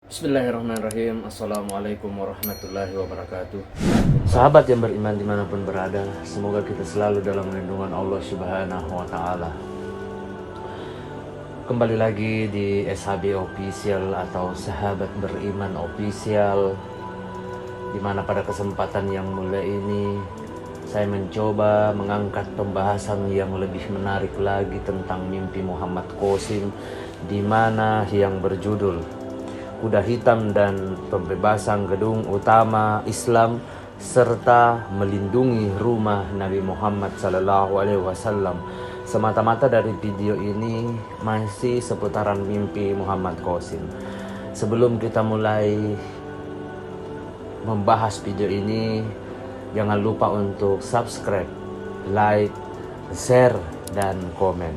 Bismillahirrahmanirrahim. Assalamualaikum warahmatullahi wabarakatuh. Sahabat yang beriman dimanapun berada, semoga kita selalu dalam lindungan Allah Subhanahu wa Ta'ala. Kembali lagi di SHB Official atau Sahabat Beriman Official, dimana pada kesempatan yang mulia ini saya mencoba mengangkat pembahasan yang lebih menarik lagi tentang mimpi Muhammad Qasim, dimana yang berjudul Kuda Hitam dan Pembebasan Gedung Utama Islam serta melindungi rumah Nabi Muhammad SAW. Semata-mata dari video ini masih seputaran mimpi Muhammad Qasim. Sebelum kita mulai membahas video ini, jangan lupa untuk subscribe, like, share, dan komen.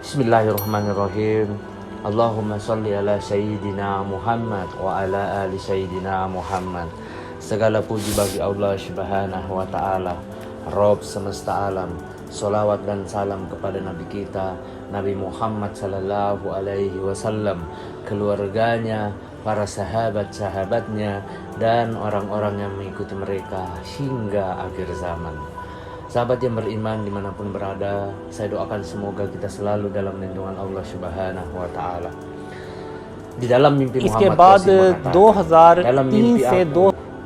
Bismillahirrahmanirrahim. Allahumma salli ala Sayyidina Muhammad wa ala ali Sayyidina Muhammad. Segala puji bagi Allah Subhanahu wa Ta'ala, Rabb semesta alam. Salawat dan salam kepada Nabi kita, Nabi Muhammad sallallahu alaihi wasallam, keluarganya, para sahabat-sahabatnya, dan orang-orang yang mengikuti mereka hingga akhir zaman. Sahabat yang beriman dimanapun berada, saya doakan semoga kita selalu dalam lindungan Allah Subhanahu wa Ta'ala. Di dalam mimpi Muhammad Qasim mengatakan, dalam mimpi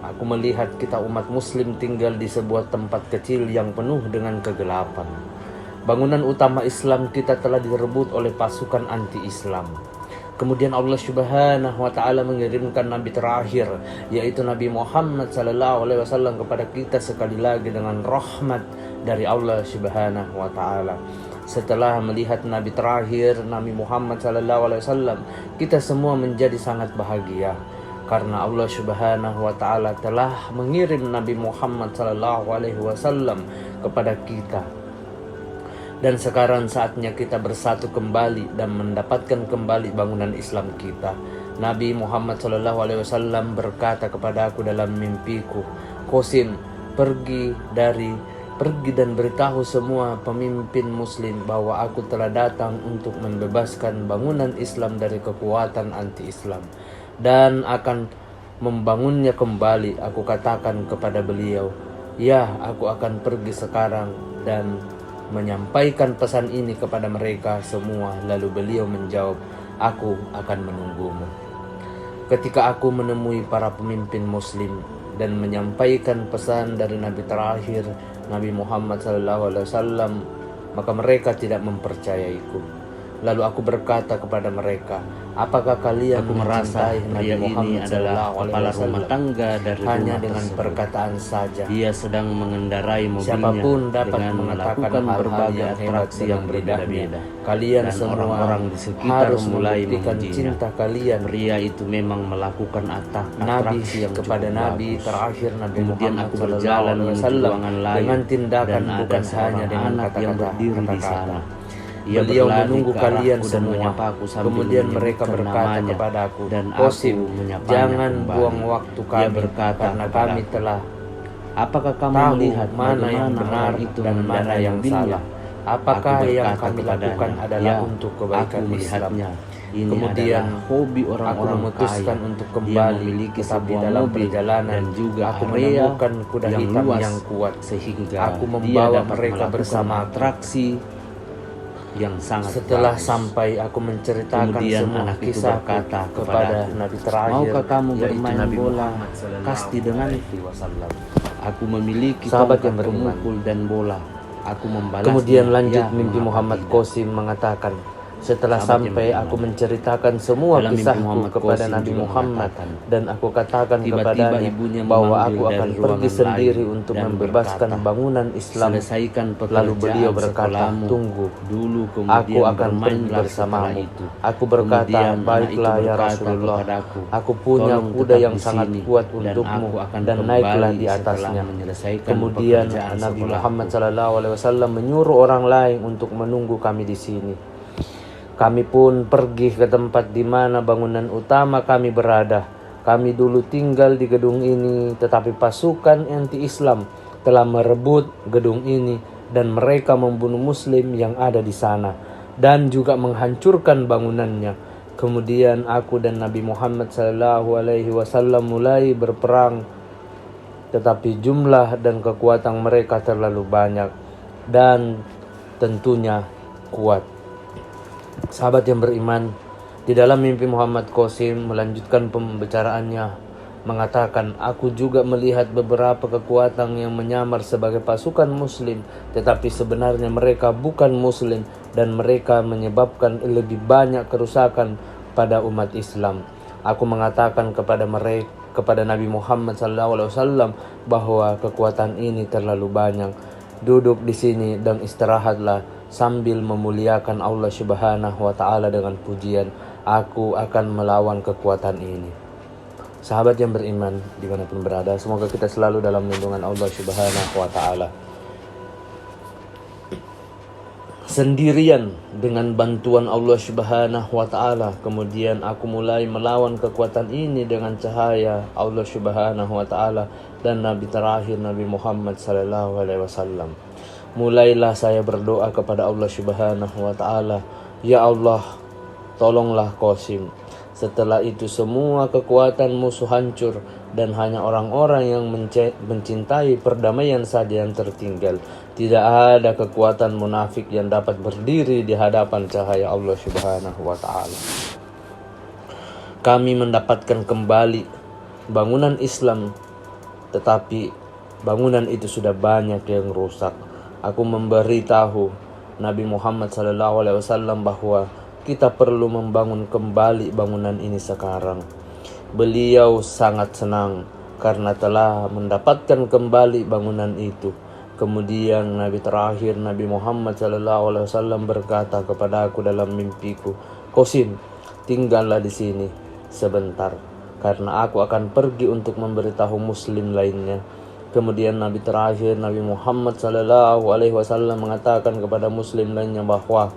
aku melihat kita umat muslim tinggal di sebuah tempat kecil yang penuh dengan kegelapan. Bangunan utama Islam kita telah direbut oleh pasukan anti-Islam. Kemudian Allah Subhanahu wa Ta'ala mengirimkan nabi terakhir, yaitu Nabi Muhammad sallallahu alaihi wasallam kepada kita sekali lagi dengan rahmat dari Allah Subhanahu wa Ta'ala. Setelah melihat nabi terakhir, Nabi Muhammad sallallahu alaihi wasallam, kita semua menjadi sangat bahagia karena Allah Subhanahu wa Ta'ala telah mengirim Nabi Muhammad sallallahu alaihi wasallam kepada kita. Dan sekarang saatnya kita bersatu kembali dan mendapatkan kembali bangunan Islam kita. Nabi Muhammad SAW berkata kepada aku dalam mimpiku, Qasim, pergi dan beritahu semua pemimpin muslim bahwa aku telah datang untuk membebaskan bangunan Islam dari kekuatan anti-Islam dan akan membangunnya kembali. Aku katakan kepada beliau, ya, aku akan pergi sekarang dan menyampaikan pesan ini kepada mereka semua. Lalu beliau menjawab, aku akan menunggumu. Ketika aku menemui para pemimpin muslim dan menyampaikan pesan dari nabi terakhir, Nabi Muhammad SAW, maka mereka tidak mempercayaiku. Lalu aku berkata kepada mereka, apakah kalian mencintai Nabi Muhammad adalah kepala rumah tangga dari hanya dengan perkataan saja? Dia sedang mengendarai mobilnya. Siapapun dapat mengatakan berbagai atraksi yang berbeda-beda. Kalian semua orang di sekitar harus mulai cinta kalian. Pria itu memang melakukan atraksi yang kepada Nabi terakhir, Nabi Muhammad SAW, dengan tindakan bukan hanya dengan kata-kata. Beliau menunggu kalian semua. Kemudian mereka berkata kepadaku, Qasim, jangan buang waktu kami, karena kami telah apakah melihat mana yang benar dan mana yang salah? Apakah yang kami lakukan adalah untuk kebaikan Islam? Kemudian aku memutuskan untuk kembali, tetapi dalam perjalanan aku menemukan kuda hitam yang kuat, sehingga aku membawa mereka bersama atraksi yang sangat. Setelah sampai, aku menceritakan semua kisah kata kepada Nabi terakhir, maukah kamu bermain bola kasti denganku? Aku memiliki tongkat pemukul dan bola. Aku membalas. Kemudian lanjut mimpi Muhammad Qasim mengatakan, setelah sampai, aku menceritakan semua kisahku kepada Nabi Muhammad dan aku katakan kepadanya bahwa aku akan pergi sendiri untuk membebaskan bangunan Islam. Lalu beliau berkata, tunggu dulu, aku akan pergi bersamamu. Aku berkata, baiklah ya Rasulullah, aku punya kuda yang sangat kuat untukmu dan naiklah di atasnya. Kemudian Nabi Muhammad SAW menyuruh orang lain untuk menunggu kami di sini. Kami pun pergi ke tempat di mana bangunan utama kami berada. Kami dulu tinggal di gedung ini, tetapi pasukan anti-Islam telah merebut gedung ini dan mereka membunuh muslim yang ada di sana dan juga menghancurkan bangunannya. Kemudian aku dan Nabi Muhammad SAW mulai berperang, tetapi jumlah dan kekuatan mereka terlalu banyak dan tentunya kuat. Sahabat yang beriman, di dalam mimpi Muhammad Qasim melanjutkan pembicaraannya, mengatakan, aku juga melihat beberapa kekuatan yang menyamar sebagai pasukan muslim, tetapi sebenarnya mereka bukan muslim dan mereka menyebabkan lebih banyak kerusakan pada umat Islam. Aku mengatakan kepada Nabi Muhammad SAW bahwa kekuatan ini terlalu banyak. Duduk di sini dan istirahatlah sambil memuliakan Allah Subhanahu wa Ta'ala dengan pujian. Aku akan melawan kekuatan ini. Sahabat yang beriman dimanapun berada, semoga kita selalu dalam lindungan Allah Subhanahu wa Ta'ala. Sendirian dengan bantuan Allah Subhanahu wa Ta'ala, kemudian aku mulai melawan kekuatan ini dengan cahaya Allah Subhanahu wa Ta'ala dan Nabi terakhir Nabi Muhammad sallallahu alaihi wasallam. Mulailah saya berdoa kepada Allah Subhanahu wa Ta'ala, ya Allah, tolonglah Qasim. Setelah itu semua kekuatan musuh hancur dan hanya orang-orang yang mencintai perdamaian saja yang tertinggal. Tidak ada kekuatan munafik yang dapat berdiri di hadapan cahaya Allah Subhanahu wa Ta'ala. Kami mendapatkan kembali bangunan Islam, tetapi bangunan itu sudah banyak yang rusak. Aku memberitahu Nabi Muhammad SAW bahwa kita perlu membangun kembali bangunan ini sekarang. Beliau sangat senang karena telah mendapatkan kembali bangunan itu. Kemudian Nabi terakhir Nabi Muhammad SAW berkata kepada aku dalam mimpiku, Qasim, tinggallah di sini sebentar karena aku akan pergi untuk memberitahu muslim lainnya. Kemudian Nabi terakhir Nabi Muhammad SAW mengatakan kepada muslim lainnya bahwa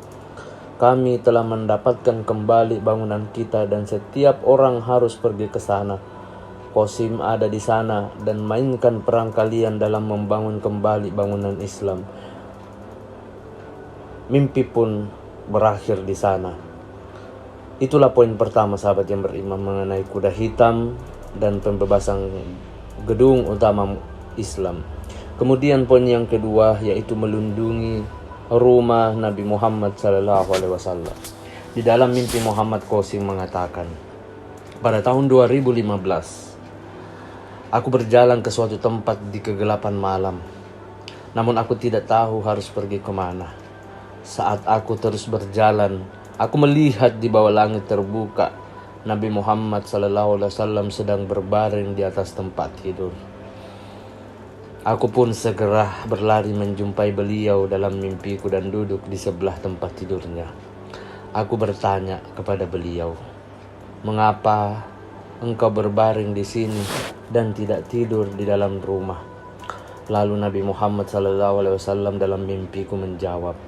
kami telah mendapatkan kembali bangunan kita dan setiap orang harus pergi ke sana. Qasim ada di sana dan mainkan peran kalian dalam membangun kembali bangunan Islam. Mimpi pun berakhir di sana. Itulah poin pertama sahabat yang beriman mengenai kuda hitam dan pembebasan gedung utama Islam. Kemudian poin yang kedua yaitu melindungi rumah Nabi Muhammad SAW. Di dalam mimpi Muhammad Qasim mengatakan, pada tahun 2015, aku berjalan ke suatu tempat di kegelapan malam. Namun aku tidak tahu harus pergi kemana. Saat aku terus berjalan, aku melihat di bawah langit terbuka Nabi Muhammad SAW sedang berbaring di atas tempat tidur. Aku pun segera berlari menjumpai beliau dalam mimpiku dan duduk di sebelah tempat tidurnya. Aku bertanya kepada beliau, mengapa engkau berbaring di sini dan tidak tidur di dalam rumah? Lalu Nabi Muhammad SAW dalam mimpiku menjawab,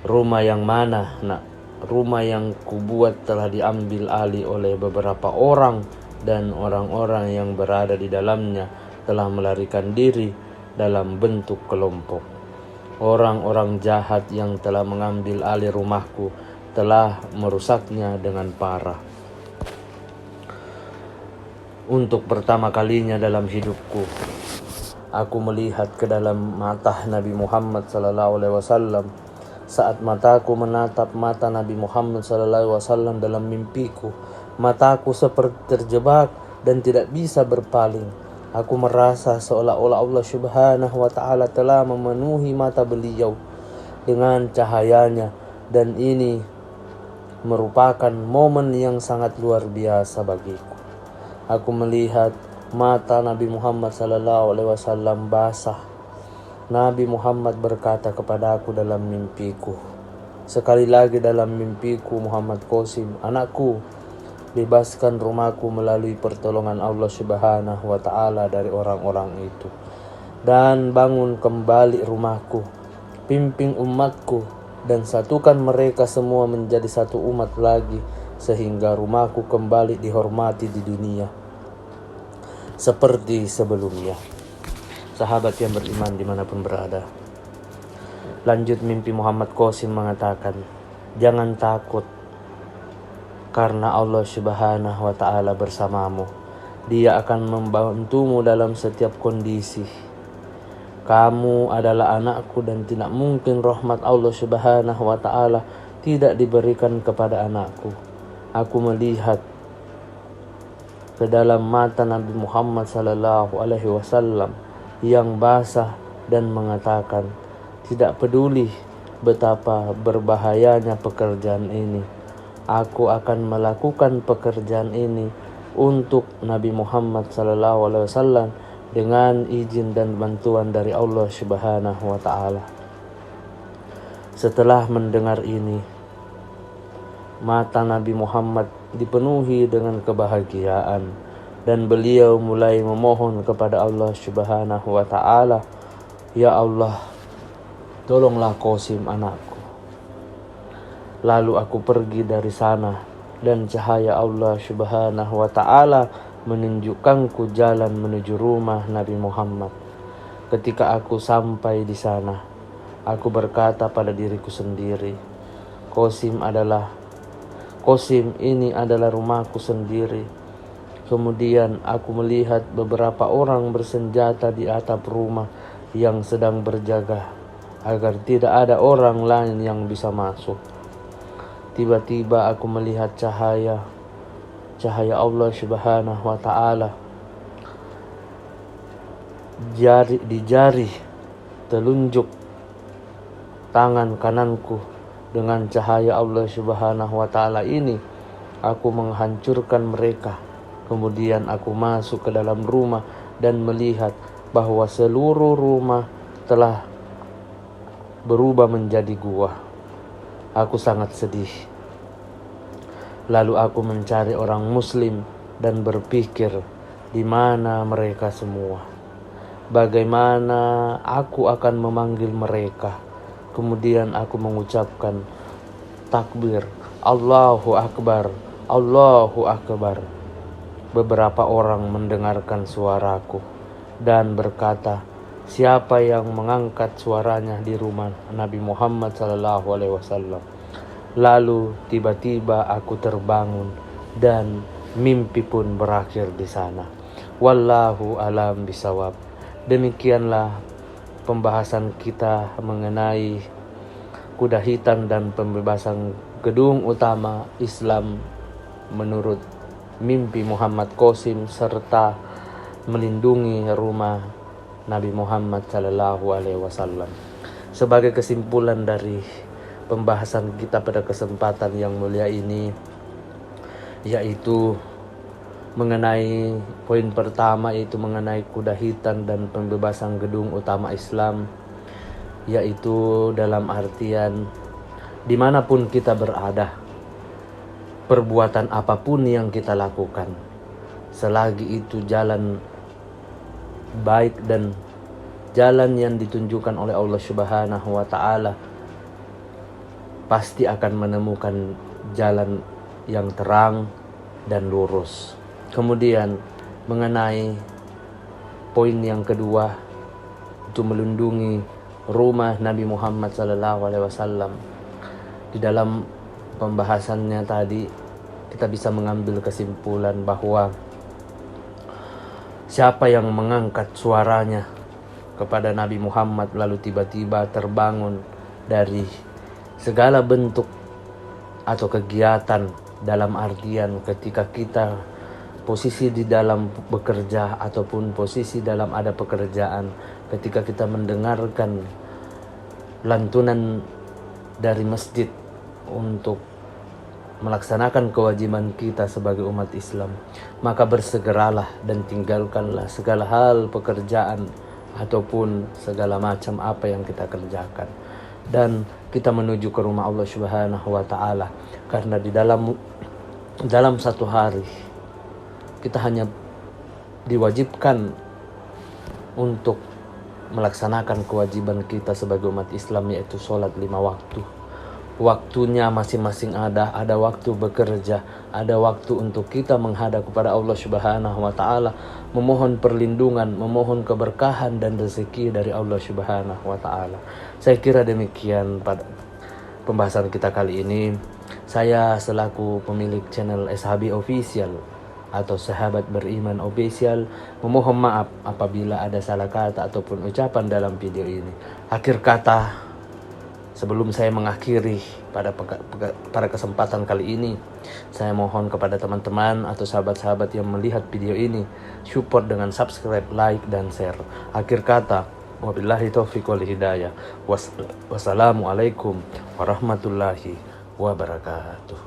rumah yang mana, nak? Rumah yang kubuat telah diambil alih oleh beberapa orang dan orang-orang yang berada di dalamnya telah melarikan diri dalam bentuk kelompok. Orang-orang jahat yang telah mengambil alih rumahku telah merusaknya dengan parah. Untuk pertama kalinya dalam hidupku, aku melihat ke dalam mata Nabi Muhammad SAW. Saat mataku menatap mata Nabi Muhammad SAW dalam mimpiku, mataku seperti terjebak dan tidak bisa berpaling. Aku merasa seolah-olah Allah Subhanahu wa Ta'ala telah memenuhi mata beliau dengan cahayanya, dan ini merupakan momen yang sangat luar biasa bagiku. Aku melihat mata Nabi Muhammad SAW basah. Nabi Muhammad berkata kepada aku dalam mimpiku, sekali lagi dalam mimpiku, Muhammad Qasim, anakku, bebaskan rumahku melalui pertolongan Allah Subhanahu wa Ta'ala dari orang-orang itu, dan bangun kembali rumahku, pimpin umatku, dan satukan mereka semua menjadi satu umat lagi, sehingga rumahku kembali dihormati di dunia seperti sebelumnya. Sahabat yang beriman dimanapun berada, lanjut mimpi Muhammad Qasim mengatakan, jangan takut, karena Allah Subhanahu wa Ta'ala bersamamu. Dia akan membantumu dalam setiap kondisi. Kamu adalah anakku dan tidak mungkin rahmat Allah Subhanahu wa Ta'ala tidak diberikan kepada anakku. Aku melihat ke dalam mata Nabi Muhammad sallallahu alaihi wasallam yang basah dan mengatakan, tidak peduli betapa berbahayanya pekerjaan ini, aku akan melakukan pekerjaan ini untuk Nabi Muhammad sallallahu alaihi wasallam dengan izin dan bantuan dari Allah Subhanahu wa Ta'ala. Setelah mendengar ini, mata Nabi Muhammad dipenuhi dengan kebahagiaan dan beliau mulai memohon kepada Allah Subhanahu wa Ta'ala, ya Allah, tolonglah Qasim anakku. Lalu aku pergi dari sana dan cahaya Allah Subhanahu wa Ta'ala menunjukkanku jalan menuju rumah Nabi Muhammad. Ketika aku sampai di sana, aku berkata pada diriku sendiri, Qasim ini adalah rumahku sendiri. Kemudian aku melihat beberapa orang bersenjata di atap rumah yang sedang berjaga agar tidak ada orang lain yang bisa masuk. Tiba-tiba aku melihat cahaya Allah Subhanahu wa Ta'ala di jari telunjuk tangan kananku. Dengan cahaya Allah Subhanahu wa Ta'ala ini, aku menghancurkan mereka. Kemudian aku masuk ke dalam rumah dan melihat bahwa seluruh rumah telah berubah menjadi gua. Aku sangat sedih. Lalu aku mencari orang muslim dan berpikir, di mana mereka semua? Bagaimana aku akan memanggil mereka? Kemudian aku mengucapkan takbir, Allahu Akbar, Allahu Akbar. Beberapa orang mendengarkan suaraku dan berkata, siapa yang mengangkat suaranya di rumah Nabi Muhammad SAW? Lalu tiba-tiba aku terbangun dan mimpi pun berakhir di sana. Wallahu alam bisawab. Demikianlah pembahasan kita mengenai kuda hitam dan pembebasan gedung utama Islam menurut mimpi Muhammad Qasim serta melindungi rumah Nabi Muhammad sallallahu alaihi wasallam. Sebagai kesimpulan dari pembahasan kita pada kesempatan yang mulia ini, yaitu mengenai poin pertama, yaitu mengenai kuda hitam dan pembebasan gedung utama Islam, yaitu dalam artian dimanapun kita berada, perbuatan apapun yang kita lakukan, selagi itu jalan baik dan jalan yang ditunjukkan oleh Allah Subhanahu wa Ta'ala, pasti akan menemukan jalan yang terang dan lurus. Kemudian mengenai poin yang kedua, itu melindungi rumah Nabi Muhammad SAW. Di dalam pembahasannya tadi kita bisa mengambil kesimpulan bahwa siapa yang mengangkat suaranya kepada Nabi Muhammad lalu tiba-tiba terbangun dari segala bentuk atau kegiatan, dalam artian ketika kita posisi di dalam bekerja ataupun posisi dalam ada pekerjaan, ketika kita mendengarkan lantunan dari masjid untuk melaksanakan kewajiban kita sebagai umat Islam, maka bersegeralah dan tinggalkanlah segala hal pekerjaan ataupun segala macam apa yang kita kerjakan, dan kita menuju ke rumah Allah Subhanahu wa Ta'ala. Karena di dalam satu hari kita hanya diwajibkan untuk melaksanakan kewajiban kita sebagai umat Islam, yaitu sholat 5 waktu. Waktunya masing-masing ada waktu bekerja, ada waktu untuk kita menghadap kepada Allah Subhanahu wa Ta'ala, memohon perlindungan, memohon keberkahan dan rezeki dari Allah Subhanahu wa Ta'ala. Saya kira demikian pada pembahasan kita kali ini. Saya selaku pemilik channel SHB Official atau Sahabat Beriman Official memohon maaf apabila ada salah kata ataupun ucapan dalam video ini. Akhir kata, sebelum saya mengakhiri pada kesempatan kali ini, saya mohon kepada teman-teman atau sahabat-sahabat yang melihat video ini, support dengan subscribe, like, dan share. Akhir kata, wabillahi taufiq wal hidayah. Wassalamualaikum warahmatullahi wabarakatuh.